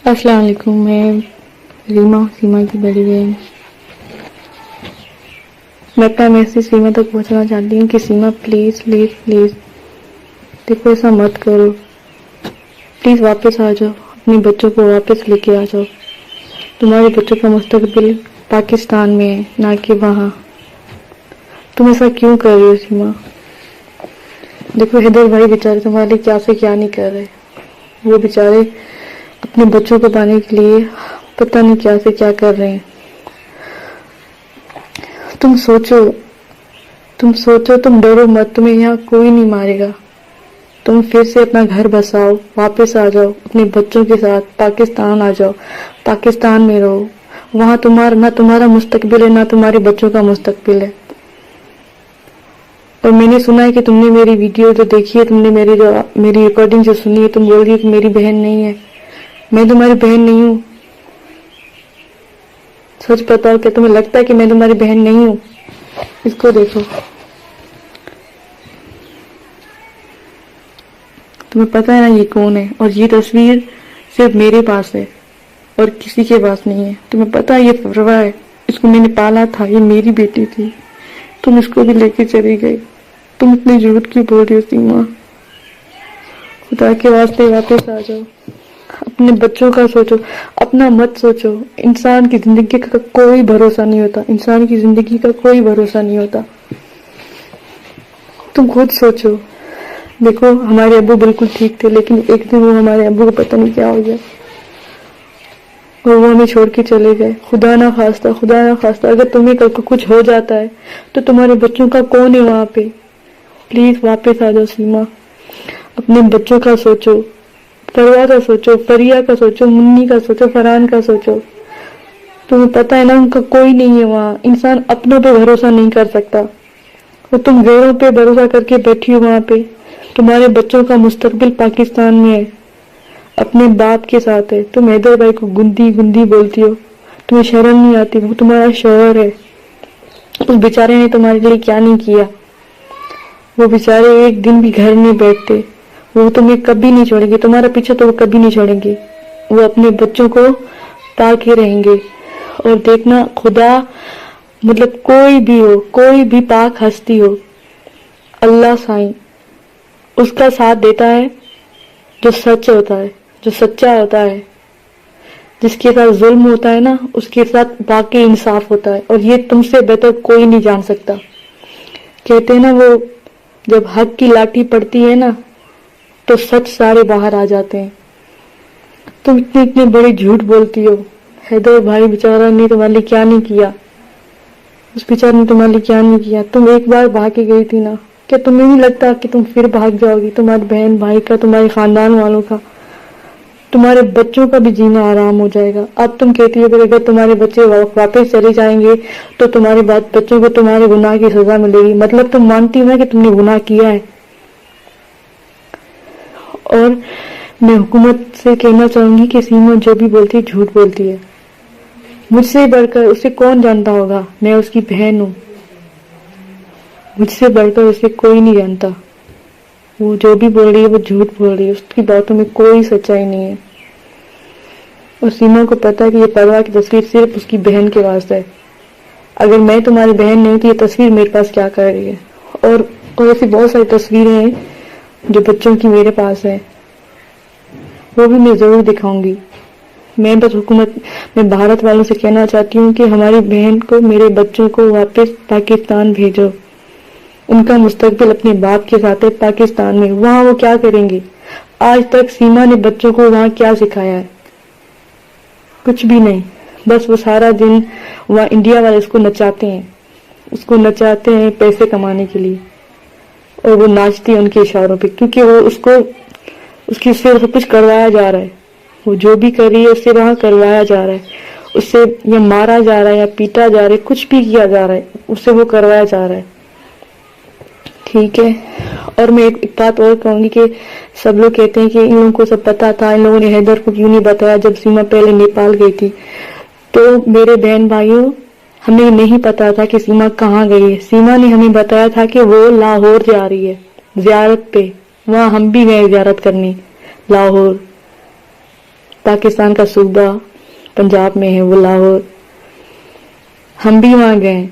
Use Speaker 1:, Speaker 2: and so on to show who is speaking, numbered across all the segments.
Speaker 1: السلام علیکم، میں ریما، سیما کی بڑی بہن۔ میں اپنا میسج سیما تک پہنچانا چاہتی ہوں کہ سیما پلیز پلیز پلیز دیکھو، ایسا مت کرو، پلیز واپس آ جاؤ، اپنے بچوں کو واپس لے کے آ جاؤ۔ تمہارے بچوں کا مستقبل پاکستان میں ہے، نہ کہ وہاں۔ تم ایسا کیوں کر رہی ہو سیما؟ دیکھو حیدر بھائی بیچارے تمہارے لیے کیا سے کیا نہیں کر رہے، وہ بیچارے اپنے بچوں کو پانے کے لیے پتہ نہیں کیا سے کیا کر رہے ہیں۔ تم سوچو، تم ڈرو مت، تمہیں یہاں کوئی نہیں مارے گا۔ تم پھر سے اپنا گھر بساؤ، واپس آ جاؤ اپنے بچوں کے ساتھ، پاکستان آ جاؤ، پاکستان میں رہو۔ وہاں نہ تمہارا مستقبل ہے، نہ تمہارے بچوں کا مستقبل ہے۔ اور میں نے سنا ہے کہ تم نے میری ویڈیو جو دیکھی ہے، تم نے میری ریکارڈنگ جو سنی ہے، تم بول رہی ہو کہ میری بہن نہیں ہے۔ میں تمہاری بہن نہیں ہوں، سچ بتاؤ، کہ تمہیں لگتا ہے کہ میں تمہاری بہن نہیں ہوں؟ اس کو دیکھو، تمہیں پتہ ہے نا یہ کون ہے؟ اور یہ تصویر صرف میرے پاس ہے اور کسی کے پاس نہیں ہے۔ تمہیں پتہ ہے یہ فروا ہے، اس کو میں نے پالا تھا، یہ میری بیٹی تھی، تم اس کو بھی لے کے چلی گئی۔ تم اتنے جھوٹ کیوں بول رہی ہو سیما؟ خدا کے واسطے واپس آ جاؤ، اپنے بچوں کا سوچو، اپنا مت سوچو۔ انسان کی زندگی کا کوئی بھروسہ نہیں ہوتا، انسان کی زندگی کا کوئی بھروسہ نہیں ہوتا۔ تم خود سوچو۔ دیکھو ہمارے ابو بالکل ٹھیک تھے، لیکن ایک دن وہ ہمارے ابو کو پتہ نہیں کیا ہو گیا اور وہ ہمیں چھوڑ کے چلے گئے۔ خدا نہ خواستہ اگر تمہیں کل کو کچھ ہو جاتا ہے تو تمہارے بچوں کا کون ہے وہاں پہ؟ پلیز واپس آ جاؤ سیما، اپنے بچوں کا سوچو، پروا کا سوچو، پریا کا سوچو، منی کا سوچو، فرحان کا سوچو۔ تمہیں پتہ ہے نا ان کا کوئی نہیں ہے وہاں۔ انسان اپنوں پہ بھروسہ نہیں کر سکتا، اور تم غیروں پہ بھروسہ کر کے بیٹھی ہو وہاں پہ۔ تمہارے بچوں کا مستقبل پاکستان میں ہے، اپنے باپ کے ساتھ ہے۔ تم حیدر بھائی کو گندی بولتی ہو، تمہیں شرم نہیں آتی؟ وہ تمہارا شوہر ہے، اس بیچارے نے تمہارے لیے کیا نہیں کیا؟ وہ بیچارے ایک دن بھی گھر نہیں بیٹھتے، وہ تمہیں کبھی نہیں چھوڑیں گے، تمہارا پیچھے تو وہ کبھی نہیں چھوڑیں گے۔ وہ اپنے بچوں کو پال کے رہیں گے۔ اور دیکھنا، خدا مطلب کوئی بھی ہو، کوئی بھی پاک ہستی ہو، اللہ سائیں اس کا ساتھ دیتا ہے جو سچ ہوتا ہے، جو سچا ہوتا ہے۔ جس کے ساتھ ظلم ہوتا ہے نا، اس کے ساتھ واقعی انصاف ہوتا ہے، اور یہ تم سے بہتر کوئی نہیں جان سکتا۔ کہتے ہیں نا، وہ جب حق کی لاٹھی پڑتی ہے نا تو سچ سارے باہر آ جاتے ہیں۔ تم اتنے بڑے جھوٹ بولتی ہو۔ حیدر بھائی بیچارہ نے تمہارے لیے کیا نہیں کیا، اس بیچارے نے تمہارے لیے کیا نہیں کیا۔ تم ایک بار بھاگ کے گئی تھی نا، کیا تمہیں نہیں لگتا کہ تم پھر بھاگ جاؤ گی؟ تمہارے بہن بھائی کا، تمہارے خاندان والوں کا، تمہارے بچوں کا بھی جینا آرام ہو جائے گا۔ اب تم کہتی ہو کہ اگر تمہارے بچے واپس چلے جائیں گے تو تمہارے بچوں کو تمہارے گناہ کی سزا ملے گی۔ مطلب تم مانتی ہو نا کہ تم نے گناہ کیا ہے۔ اور میں حکومت سے کہنا چاہوں گی کہ سیما جو بھی بولتی ہے جھوٹ بولتی ہے۔ مجھ سے بڑھ کر اسے کون جانتا ہوگا؟ میں اس کی بہن ہوں، مجھ سے بڑھ کر اسے کوئی نہیں جانتا۔ وہ جو بھی بول رہی ہے وہ جھوٹ بول رہی ہے، اس کی باتوں میں کوئی سچائی نہیں ہے۔ اور سیما کو پتا ہے کہ یہ پروا کی تصویر صرف اس کی بہن کے واسطے ہے۔ اگر میں تمہاری بہن نہیں تو یہ تصویر میرے پاس کیا کر رہی ہے؟ اور ایسی بہت ساری تصویریں ہیں جو بچوں کی میرے پاس ہیں، وہ بھی میں ضرور دکھاؤں گی۔ میں بس میں بھارت والوں سے کہنا چاہتی ہوں کہ ہماری بہن کو، میرے بچوں کو واپس پاکستان بھیجو۔ ان کا مستقبل اپنے باپ کے ساتھ ہے پاکستان میں، وہاں وہ کیا کریں گے؟ آج تک سیما نے بچوں کو وہاں کیا سکھایا ہے؟ کچھ بھی نہیں۔ بس وہ سارا دن وہاں انڈیا والے اس کو نچاتے ہیں پیسے کمانے کے لیے، اور وہ ناچتی ہے ان کے اشاروں پہ، کیونکہ وہ اس کی سے کچھ کروایا جا رہا ہے۔ وہ جو بھی کر رہی ہے اس سے وہاں کروایا جا رہا ہے، اس سے یا مارا جا رہا ہے یا پیٹا جا رہا ہے، کچھ بھی کیا جا رہا ہے، اس سے وہ کروایا جا رہا ہے۔ ٹھیک ہے۔ اور میں ایک بات اور کہوں گی کہ سب لوگ کہتے ہیں کہ ان لوگوں کو سب پتا تھا، ان لوگوں نے حیدر کو کیوں نہیں بتایا جب سیما پہلے نیپال گئی تھی؟ تو میرے بہن بھائیوں، ہمیں نہیں پتا تھا کہ سیما کہاں گئی ہے۔ سیما نے ہمیں بتایا تھا کہ وہ لاہور جا رہی ہے زیارت پہ، وہاں ہم بھی گئے زیارت کرنے لاہور۔ पाकिस्तान का सूबा पंजाब में है, वो लाहौर। हम भी वहां गए,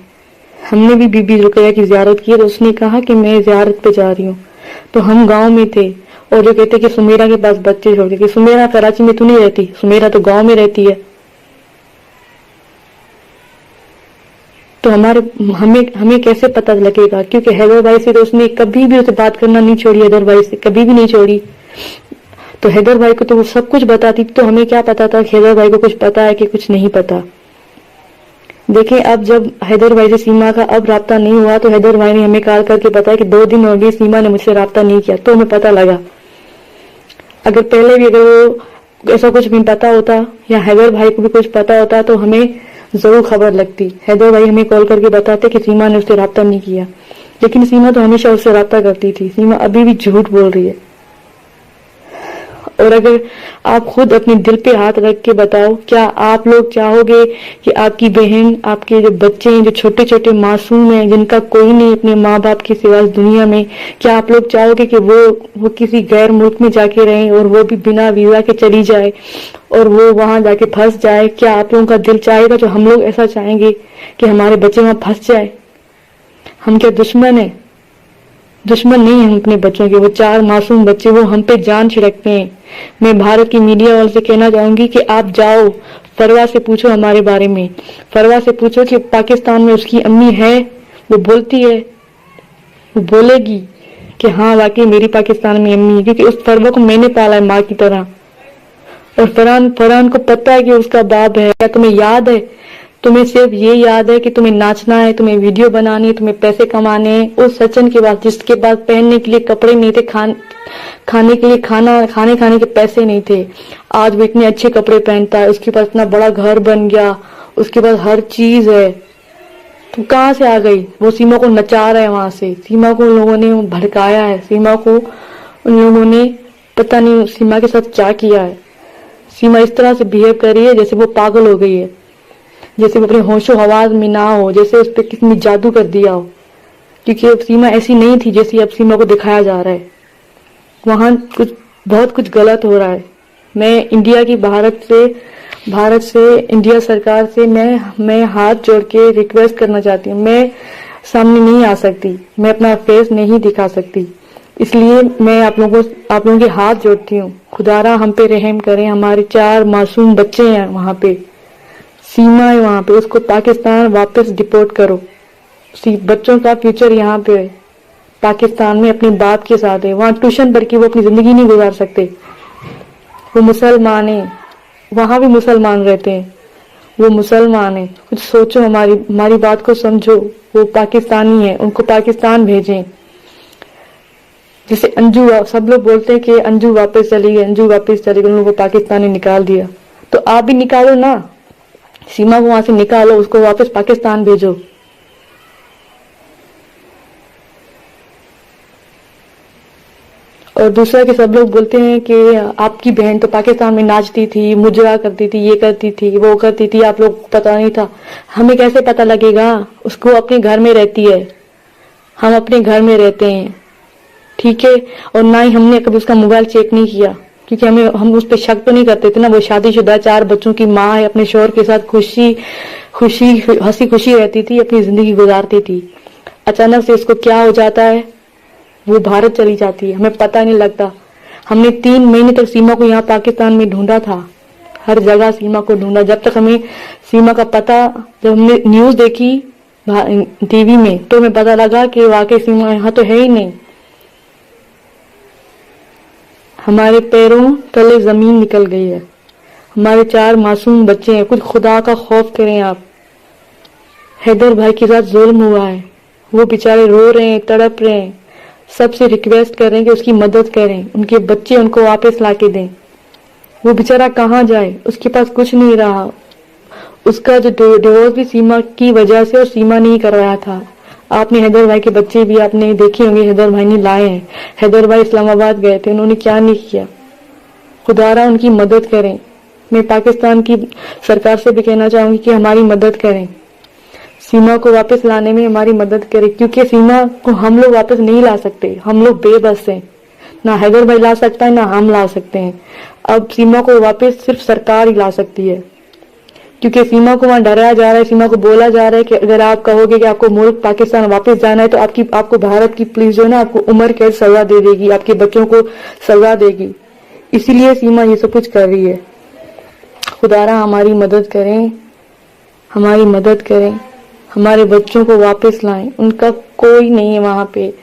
Speaker 1: हमने भी बीबी रुकैया की जियारत की, तो उसने कहा कि मैं जियारत पे जा रही हूँ। तो हम गांव में थे, और जो कहते कि सुमेरा के पास बच्चे छोड़ के, सुमेरा कराची में तो नहीं रहती, सुमेरा तो गांव में रहती है। तो हमें कैसे पता लगेगा? क्योंकि हैदर भाई से तो उसने कभी भी उसे बात करना नहीं छोड़ी, हैदर भाई से कभी भी नहीं छोड़ी। तो हैदर भाई को तो वो सब कुछ बताती, तो हमें क्या पता था कि हैदर भाई को कुछ पता है कि कुछ नहीं पता। देखें, अब जब हैदर भाई से सीमा का अब राब्ता नहीं हुआ, तो हैदर भाई ने हमें कॉल करके बताया कि 2 दिन हो गए सीमा ने मुझसे राब्ता नहीं किया। तो हमें पता लगा, अगर पहले भी अगर वो ऐसा कुछ भी पता होता या हैदर भाई को भी कुछ पता होता तो हमें जरूर खबर लगती। हैदर भाई हमें कॉल करके बताते कि सीमा ने उससे राब्ता नहीं किया, लेकिन सीमा तो हमेशा उससे राब्ता करती थी। सीमा अभी भी झूठ बोल रही है। और अगर आप खुद अपने दिल पे हाथ रख के बताओ, क्या आप लोग चाहोगे कि आपकी बहन, आपके जो बच्चे हैं, जो छोटे छोटे मासूम हैं, जिनका कोई नहीं अपने माँ बाप के सिवा इस दुनिया में, क्या आप लोग चाहोगे कि वो किसी गैर मुल्क में जाके रहें, और वो भी बिना वीजा के चली जाए और वो वहां जाके फंस जाए? क्या आप लोगों का दिल चाहेगा? जो हम लोग ऐसा चाहेंगे कि हमारे बच्चे वहां फंस जाए? हम क्या दुश्मन है? दुश्मन नहीं है हम अपने बच्चों के। वो 4 मासूम बच्चे, वो हम पे जान छिड़कते हैं। मैं भारत की मीडिया वालों से कहना चाहूंगी कि आप जाओ, फरवा से पूछो हमारे बारे में। फरवा से पूछो कि पाकिस्तान में उसकी अम्मी है, वो बोलती है, वो बोलेगी कि हाँ वाकई मेरी पाकिस्तान में अम्मी है, क्योंकि उस फरवा को मैंने पाला है माँ की तरह। और फरहान को पता है कि उसका बाप है। क्या तुम्हें याद है? तुम्हें सिर्फ ये याद है कि तुम्हें नाचना है, तुम्हें वीडियो बनानी है, तुम्हें पैसे कमाने हैं। उस सचिन के बाद, जिसके पास पहनने के लिए कपड़े नहीं थे, खाने के लिए खाने के पैसे नहीं थे, आज वो इतने अच्छे कपड़े पहनता है, उसके पास इतना बड़ा घर बन गया, उसके पास हर चीज है। तो कहाँ से आ गई? वो सीमा को नचा रहा है वहां से। सीमा को उन लोगों ने भड़काया है, सीमा को उन लोगों ने पता नहीं सीमा के साथ क्या किया है। सीमा इस तरह से बिहेव कर रही है जैसे वो पागल हो गई है, जैसे वो अपने होशो हवास में ना हो, जैसे उस पर किसी जादू कर दिया हो। क्योंकि अब सीमा ऐसी नहीं थी जैसी अब सीमा को दिखाया जा रहा है। वहां बहुत कुछ गलत हो रहा है। मैं इंडिया की भारत से इंडिया सरकार से मैं हाथ जोड़ के रिक्वेस्ट करना चाहती हूँ। मैं सामने नहीं आ सकती, मैं अपना फेस नहीं दिखा सकती, इसलिए मैं आप लोगों के हाथ जोड़ती हूँ। खुदारा हम पे रहम करें। हमारे 4 मासूम बच्चे हैं वहां पे, सीमा है वहां पे, उसको पाकिस्तान वापस डिपोर्ट करो। बच्चों का फ्यूचर यहाँ पे है, पाकिस्तान में अपने बाप के साथ है। वहां ट्यूशन पढ़ के वो अपनी जिंदगी नहीं गुजार सकते। वो मुसलमान है, वहां भी मुसलमान रहते हैं, वो मुसलमान है। कुछ सोचो, हमारी बात को समझो। वो पाकिस्तानी है, उनको पाकिस्तान भेजें। जैसे अंजू, सब लोग बोलते हैं कि अंजू वापस चली गई, अंजू वापस चली गई, उन लोगों को पाकिस्तान ने निकाल दिया। तो आप भी निकालो ना, सीमा को वहां से निकालो, उसको वापस पाकिस्तान भेजो। और दूसरा कि सब लोग बोलते हैं कि आपकी बहन तो पाकिस्तान में नाचती थी, मुजरा करती थी, ये करती थी, वो करती थी, आप लोग को पता नहीं था। हमें कैसे पता लगेगा? उसको अपने घर में रहती है, हम अपने घर में रहते हैं, ठीक है। और ना ही हमने कभी उसका मोबाइल चेक नहीं किया, क्योंकि हम उस पर शक तो नहीं करते थे ना। वो शादीशुदा 4 बच्चों की माँ है, अपने शौहर के साथ हंसी खुशी रहती थी, अपनी जिंदगी गुजारती थी। अचानक से उसको क्या हो जाता है, वो भारत चली जाती है, हमें पता नहीं लगता। हमने 3 महीने तक सीमा को यहाँ पाकिस्तान में ढूंढा था, हर जगह सीमा को ढूंढा, जब तक हमें सीमा का पता, जब हमने न्यूज देखी टीवी में, तो हमें पता लगा कि वाकई सीमा यहाँ तो है ही नहीं। हमारे पैरों तले जमीन निकल गई है। हमारे 4 मासूम बच्चे हैं। कुछ खुदा का खौफ करें आप। हैदर भाई के साथ जुल्म हुआ है, वो बेचारे रो रहे हैं, तड़प रहे हैं। सबसे रिक्वेस्ट कर रहे हैं कि उसकी मदद करें, उनके बच्चे उनको वापस लाके दें। वो बेचारा कहाँ जाए, उसके पास कुछ नहीं रहा। उसका जो डिवोर्स भी सीमा की वजह से, और सीमा नहीं करवाया था। आपने हैदर भाई के बच्चे भी आपने देखे होंगे, हैदर भाई ने लाए हैं। हैदर भाई इस्लामाबाद गए थे, उन्होंने क्या नहीं किया। खुदारा उनकी मदद करें। मैं पाकिस्तान की सरकार से भी कहना चाहूंगी कि हमारी मदद करें, सीमा को वापस लाने में हमारी मदद करें, क्योंकि सीमा को हम लोग वापस नहीं ला सकते। हम लोग बेबस हैं, ना हैदर भाई ला सकता है, ना हम ला सकते हैं। اب सीमा को वापस सिर्फ सरकार ही ला सकती है, क्योंकि सीमा को वहां डराया जा रहा है, सीमा को बोला जा रहा है कि अगर आप कहोगे कि आपको मुल्क पाकिस्तान वापस जाना है तो आपको भारत की पुलिस जो है ना आपको उम्र कैद सजा दे देगी, आपके बच्चों को सजा देगी। इसीलिए सीमा ये सब कुछ कर रही है। खुदारा हमारी मदद करें, हमारी मदद करें, हमारे बच्चों को वापस लाएं, उनका कोई नहीं है वहां पे।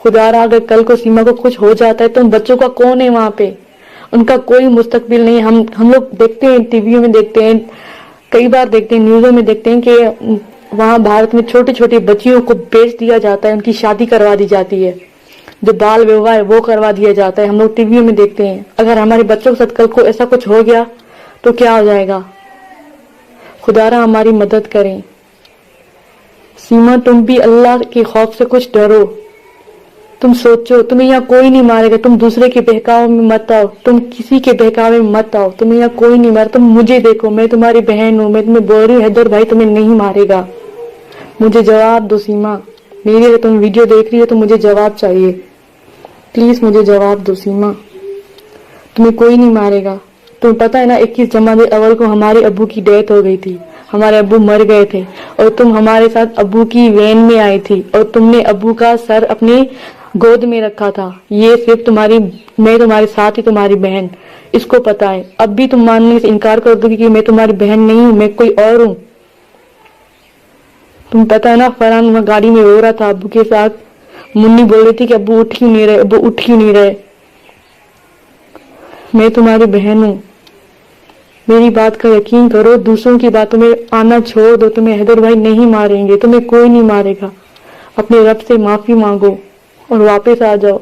Speaker 1: खुदारा अगर कल को सीमा को कुछ हो जाता है तो उन बच्चों का कौन है वहां पे, उनका कोई मुस्तकबिल नहीं। हम लोग देखते हैं, टीवी में देखते हैं, कई बार देखते हैं, न्यूज़ों में देखते हैं कि वहां भारत में छोटी छोटी बच्चियों को बेच दिया जाता है, उनकी शादी करवा दी जाती है, जो बाल विवाह है वो करवा दिया जाता है, हम लोग टीवी में देखते हैं। अगर हमारे बच्चों के साथ कल को ऐसा कुछ हो गया तो क्या हो जाएगा। खुदारा हमारी मदद करें। सीमा तुम भी अल्लाह के खौफ से कुछ डरो, तुम सोचो तुम्हें यहाँ कोई नहीं मारेगा, तुम दूसरे के बहकावे में मत आओ, तुम किसी के बहकावे में मत आओ, तुम्हें यहाँ कोई नहीं मारे। तुम मुझे देखो, मैं तुम्हारी बहन हूँ, मैं तुम्हें बोल रही हूँ हैदर भाई तुम्हें नहीं मारेगा। मुझे जवाब दो सीमा, मेरी अगर तुम वीडियो देख रही हो तो मुझे जवाब चाहिए, प्लीज मुझे जवाब दो सीमा, तुम्हें कोई नहीं मारेगा। तुम्हें पता है ना 21 जमात अव्वल को हमारे अब्बू की डेथ हो गई थी, हमारे अब्बू मर गए थे और तुम हमारे साथ अब्बू की वैन में आई थी और तुमने अब्बू का सर अपनी गोद में रखा था। ये सिर्फ मैं तुम्हारे साथ ही तुम्हारी बहन, इसको पता है। अब भी तुम मानने से इनकार कर दोगी कि मैं तुम्हारी बहन नहीं हूँ, मैं कोई और हूँ। तुम पता है ना फरहान वहां गाड़ी में रो रहा था अब्बू के साथ, मुन्नी बोल रही थी कि अब्बू उठ क्यों नहीं रहे, अब्बू उठ क्यों नहीं रहे। मैं तुम्हारी बहन हूँ, मेरी बात का यकीन करो, दूसरों की बातों में आना छोड़ दो। तुम्हें हैदर भाई नहीं मारेंगे, तुम्हें कोई नहीं मारेगा। अपने रब से माफी मांगो और वापस आ जाओ।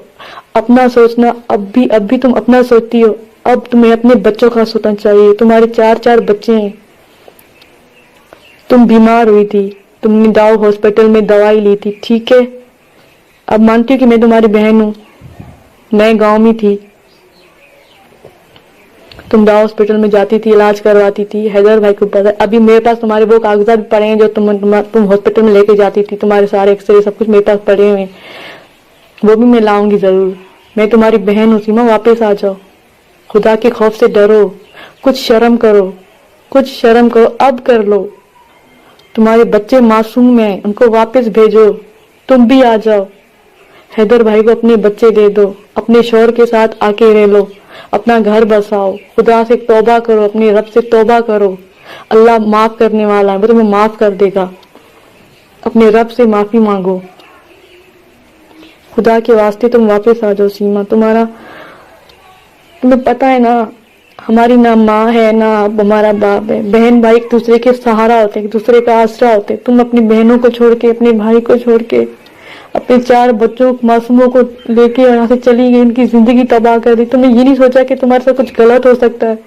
Speaker 1: अपना सोचना, अब भी तुम अपना सोचती हो, अब तुम्हें अपने बच्चों का सोचना चाहिए। तुम्हारे 4 बच्चे हैं, तुम बीमार हुई थी, तुमने दाव हॉस्पिटल में दवाई ली थी, ठीक है। अब मानती हूँ कि मैं तुम्हारी बहन हूँ, मैं गांव में थी, तुम दाव हॉस्पिटल में जाती थी, इलाज करवाती थी, हैदर भाई को पता। अभी मेरे पास तुम्हारे वो कागजात पड़े हैं जो तुम हॉस्पिटल में लेके जाती थी, तुम्हारे सारे एक्सरे सब कुछ मेरे पास पड़े हुए हैं, वो भी मैं लाऊंगी जरूर। मैं तुम्हारी बहन हूँ सीमा, वापस आ जाओ, खुदा के खौफ से डरो, कुछ शर्म करो, कुछ शर्म करो, अब कर लो। तुम्हारे बच्चे मासूम हैं, उनको वापस भेजो, तुम भी आ जाओ। हैदर भाई को अपने बच्चे दे दो, अपने शौहर के साथ आके रह लो, अपना घर बसाओ, खुदा से तौबा करो, अपने रब से तौबा करो। अल्लाह माफ करने वाला है, वो तुम्हें माफ कर देगा। अपने रब से माफी मांगो, खुदा के वास्ते तुम वापस आ जाओ सीमा। तुम्हें पता है ना हमारी ना माँ है ना हमारा बाप है, बहन भाई एक दूसरे के सहारा होते हैं, एक दूसरे का आसरा होते हैं। तुम अपनी बहनों को छोड़ के, अपने भाई को छोड़ के, अपने 4 बच्चों मासूमों को लेके यहाँ से चली गई, उनकी जिंदगी तबाह कर दी। तुमने ये नहीं सोचा कि तुम्हारे साथ कुछ गलत हो सकता है।